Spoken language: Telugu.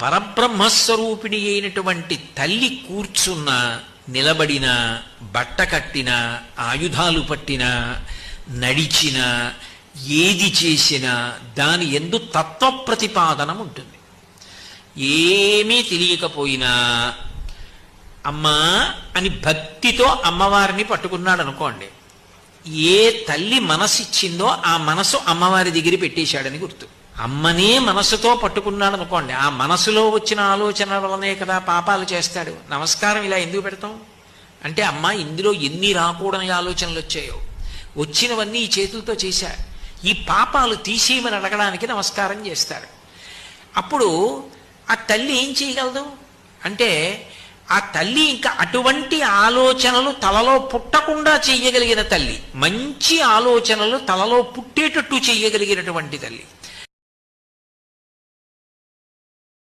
పరబ్రహ్మస్వరూపిణి అయినటువంటి తల్లి కూర్చున్న, నిలబడిన, బట్ట కట్టిన, ఆయుధాలు పట్టిన, నడిచిన, ఏది చేసినా దాని యందు తత్వ ప్రతిపాదనం ఉంటుంది. ఏమీ తెలియకపోయినా అమ్మా అని భక్తితో అమ్మవారిని పట్టుకున్నాడు అనుకోండి, ఏ తల్లి మనసిచ్చిందో ఆ మనసు అమ్మవారి దగ్గర పెట్టేశాడని గుర్తు. అమ్మనే మనసుతో పట్టుకున్నాడు అనుకోండి, ఆ మనసులో వచ్చిన ఆలోచన వలనే కదా పాపాలు చేస్తాడు. నమస్కారం ఇలా ఎందుకు పెడతాం అంటే, అమ్మ ఇందులో ఎన్ని రాకూడని ఆలోచనలు వచ్చాయో, వచ్చినవన్నీ ఈ చేతులతో చేశా, ఈ పాపాలు తీసేయమని అడగడానికి నమస్కారం చేస్తాడు. అప్పుడు ఆ తల్లి ఏం చేయగలదు అంటే, ఆ తల్లి ఇంకా అటువంటి ఆలోచనలు తలలో పుట్టకుండా చెయ్యగలిగిన తల్లి, మంచి ఆలోచనలు తలలో పుట్టేటట్టు చెయ్యగలిగినటువంటి తల్లి.